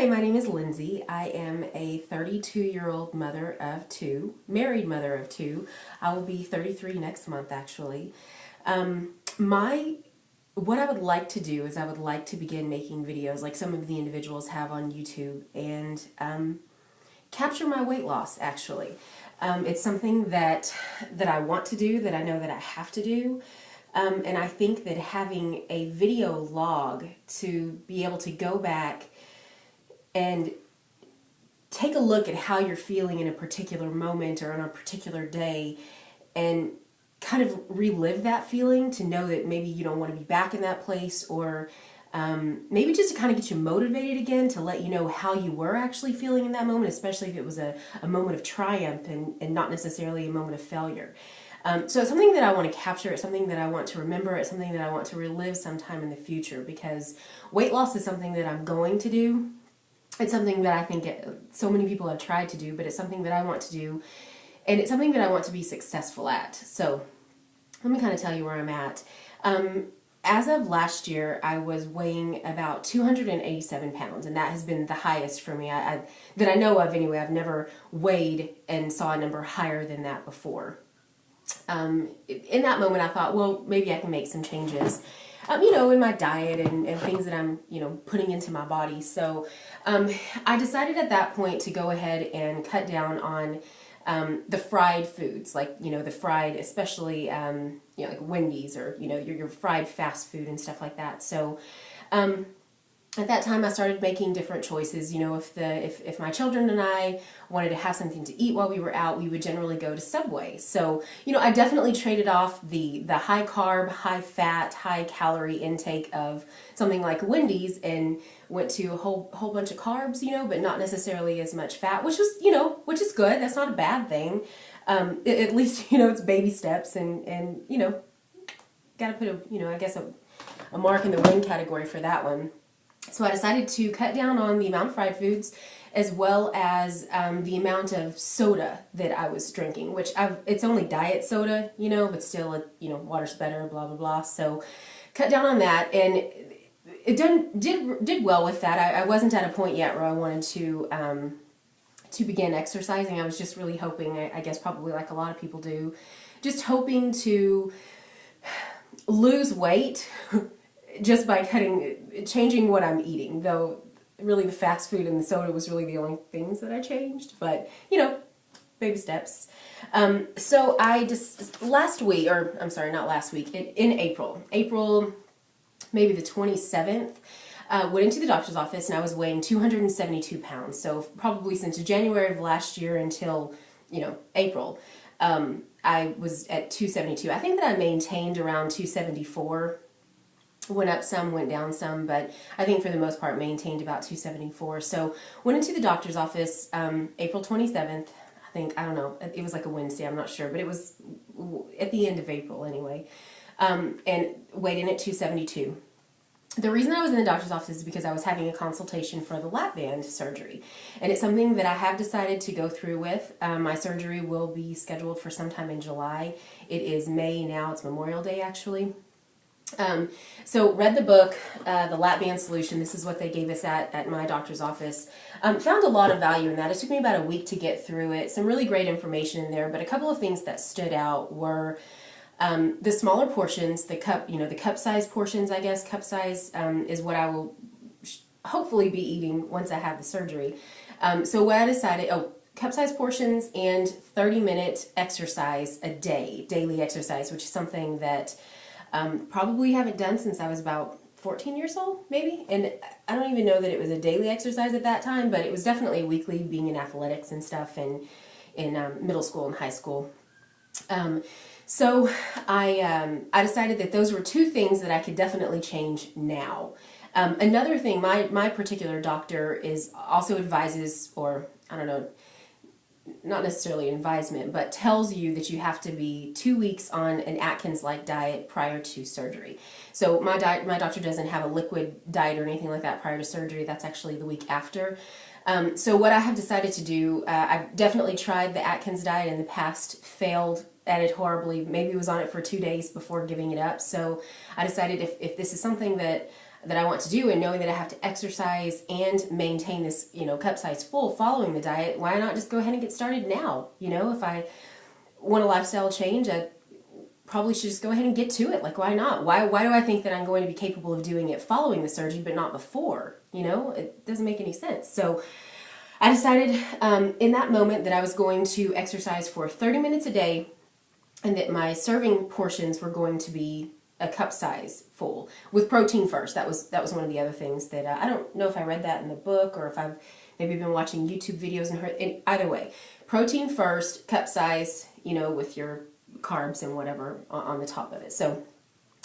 my name is Lindsay. I am a 32-year-old mother of two, married mother of two. I will be 33 next month, actually. What I would like to do is I would like to begin making videos like some of the individuals have on YouTube and capture my weight loss, actually. It's something that I want to do, that I know that I have to do. And I think that having a video log to be able to go back and take a look at how you're feeling in a particular moment or on a particular day and kind of relive that feeling, to know that maybe you don't want to be back in that place, or maybe just to kind of get you motivated again, to let you know how you were actually feeling in that moment, especially if it was a moment of triumph and not necessarily a moment of failure. So it's something that I want to capture, it's something that I want to remember, it's something that I want to relive sometime in the future, because weight loss is something that I'm going to do. It's something that I think so many people have tried to do, but it's something that I want to do, and it's something that I want to be successful at. So let me kind of tell you where I'm at. As of last year, I was weighing about 287 pounds, and that has been the highest for me that I know of anyway. I've never weighed and saw a number higher than that before. In that moment, I thought, well, maybe I can make some changes, in my diet and things that I'm, putting into my body. So I decided at that point to go ahead and cut down on the fried foods, like, the fried, especially, like Wendy's or, your fried fast food and stuff like that. So at that time, I started making different choices. If my children and I wanted to have something to eat while we were out, we would generally go to Subway. So, I definitely traded off the high carb, high fat, high calorie intake of something like Wendy's and went to a whole bunch of carbs, but not necessarily as much fat, which is good. That's not a bad thing. At least, it's baby steps and got to put a mark in the win category for that one. So I decided to cut down on the amount of fried foods, as well as the amount of soda that I was drinking, which it's only diet soda, but still, water's better, blah, blah, blah. So cut down on that, and it did well with that. I wasn't at a point yet where I wanted to begin exercising. I was just really hoping, I guess probably like a lot of people do, just hoping to lose weight just by changing what I'm eating, though really the fast food and the soda was really the only things that I changed, but baby steps. So I just not last week, in April, maybe the 27th, went into the doctor's office and I was weighing 272 pounds. So probably since January of last year until, April, I was at 272. I think that I maintained around 274. Went up some, went down some, but I think for the most part maintained about 274. So went into the doctor's office April 27th. I don't know, it was like a Wednesday, I'm not sure, but it was at the end of April anyway, and weighed in at 272. The reason I was in the doctor's office is because I was having a consultation for the lap band surgery, and it's something that I have decided to go through with. My surgery will be scheduled for sometime in July. It is May now, it's Memorial Day actually. So read the book, The Lap Band Solution. This is what they gave us at my doctor's office. Found a lot of value in that. It took me about a week to get through it. Some really great information in there, but a couple of things that stood out were the smaller portions, the cup size portions, I guess. Cup size is what I will hopefully be eating once I have the surgery. So what I decided, cup size portions and 30-minute exercise a day, daily exercise, which is something that probably haven't done since I was about 14 years old, maybe. And I don't even know that it was a daily exercise at that time, but it was definitely weekly, being in athletics and stuff and in middle school and high school. So I decided that those were two things that I could definitely change now. Another thing, my particular doctor also advises, or I don't know, not necessarily an advisement, but tells you that you have to be 2 weeks on an Atkins-like diet prior to surgery. So my doctor doesn't have a liquid diet or anything like that prior to surgery. That's actually the week after. So what I have decided to do, I've definitely tried the Atkins diet in the past, failed at it horribly, maybe was on it for 2 days before giving it up. So I decided if this is something that that I want to do, and knowing that I have to exercise and maintain this, cup size full following the diet, why not just go ahead and get started now? If I want a lifestyle change, I probably should just go ahead and get to it. Like, why not? Why do I think that I'm going to be capable of doing it following the surgery but not before? It doesn't make any sense. So I decided in that moment that I was going to exercise for 30 minutes a day, and that my serving portions were going to be a cup size full with protein first. That was one of the other things that I don't know if I read that in the book or if I've maybe been watching YouTube videos and heard. Either way, protein first, cup size, with your carbs and whatever on the top of it. So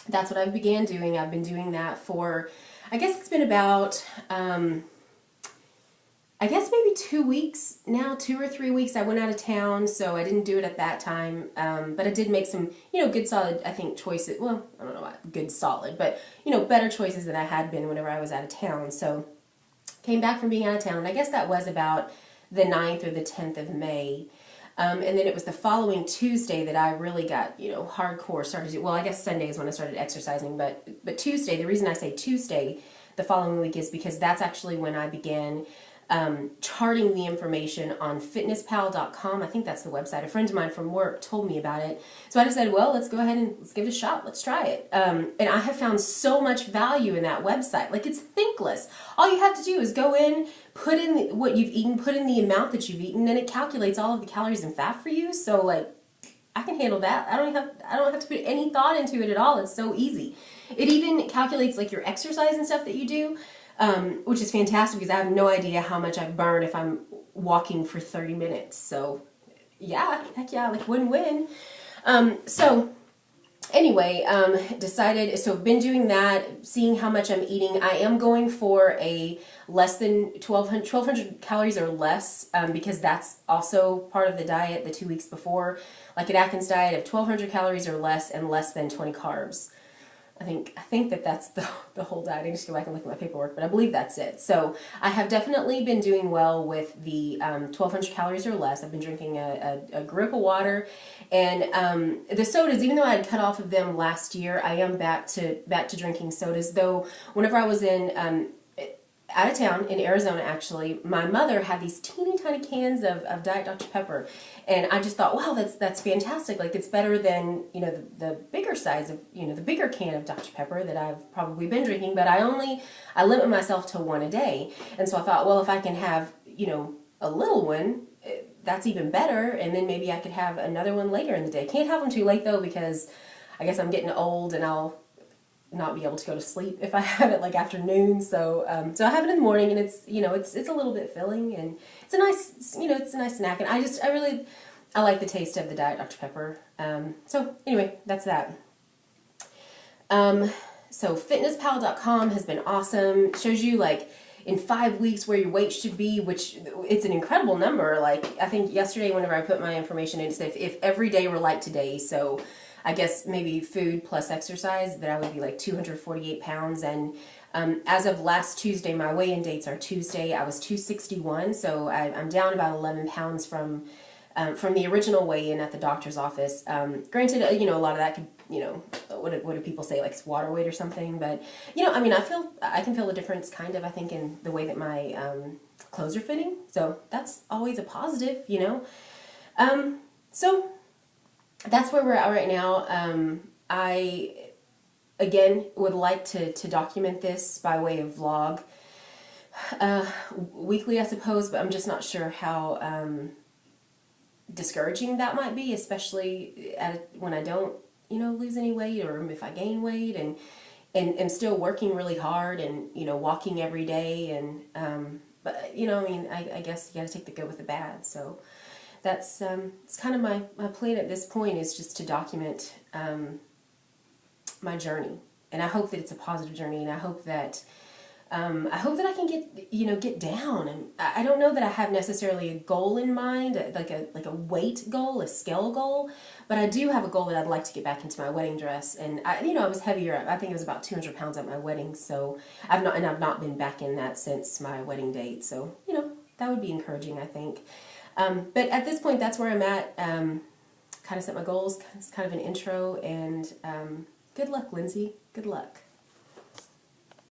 that's what I began doing. I've been doing that for, I guess it's been about, maybe 2 weeks now, 2 or 3 weeks. I went out of town, so I didn't do it at that time. But I did make some, good solid, I think, choices. Well, I don't know about good solid, but, better choices than I had been whenever I was out of town. So came back from being out of town, and I guess that was about the 9th or the 10th of May. And then it was the following Tuesday that I really got, hardcore started to, well, I guess Sunday is when I started exercising, but Tuesday, the reason I say Tuesday the following week is because that's actually when I began charting the information on fitnesspal.com. I think that's the website. A friend of mine from work told me about it. So I decided, well, let's go ahead and let's give it a shot. Let's try it. And I have found so much value in that website. Like, it's thinkless. All you have to do is go in, put in what you've eaten, put in the amount that you've eaten, and it calculates all of the calories and fat for you. So, like, I can handle that. I don't have to put any thought into it at all. It's so easy. It even calculates, like, your exercise and stuff that you do. Which is fantastic because I have no idea how much I burn if I'm walking for 30 minutes. So, yeah, heck yeah, like win-win. So, anyway, decided, so I've been doing that, seeing how much I'm eating. I am going for a less than 1,200 calories or less, because that's also part of the diet the 2 weeks before. Like an Atkins diet of 1,200 calories or less and less than 20 carbs. I think that's the whole diet. I need to go back and look at my paperwork, but I believe that's it. So I have definitely been doing well with the 1,200 calories or less. I've been drinking a grip of water, and the sodas. Even though I had cut off of them last year, I am back to drinking sodas. Though whenever I was in out of town in Arizona, actually, my mother had these teeny tiny cans of Diet Dr. Pepper, and I just thought, wow, that's fantastic. Like, it's better than, the bigger size of, the bigger can of Dr. Pepper that I've probably been drinking, but I limit myself to one a day. And so I thought, well, if I can have, a little one, that's even better, and then maybe I could have another one later in the day. Can't have them too late, though, because I guess I'm getting old and I'll not be able to go to sleep if I have it like afternoon. So so I have it in the morning, and it's it's a little bit filling, and it's a nice snack, and I like the taste of the Diet Dr. Pepper. So anyway, that's that. So fitnesspal.com has been awesome. It shows you like in 5 weeks where your weight should be, which it's an incredible number. Like, I think yesterday whenever I put my information in, it said if every day were like today, so I guess maybe food plus exercise, that I would be like 248 pounds. And as of last Tuesday, my weigh-in dates are Tuesday. I was 261, so I'm down about 11 pounds from the original weigh-in at the doctor's office. Granted, a lot of that could, what do people say, like it's water weight or something? But I can feel the difference, kind of. I think in the way that my clothes are fitting. So that's always a positive, So that's where we're at right now. I, again, would like to document this by way of vlog. Weekly, I suppose, but I'm just not sure how discouraging that might be, especially when I don't, lose any weight, or if I gain weight, and am still working really hard, and, walking every day, and, but, I guess you gotta take the good with the bad, so that's it's kind of my plan at this point, is just to document my journey, and I hope that it's a positive journey, and I hope that I can get down, and I don't know that I have necessarily a goal in mind, like a weight goal, a scale goal, but I do have a goal that I'd like to get back into my wedding dress, and I was heavier. I think it was about 200 pounds at my wedding, so I've not been back in that since my wedding date, so that would be encouraging, I think. But at this point, that's where I'm at. Kind of set my goals. It's kind of an intro, and good luck, Lindsay. Good luck.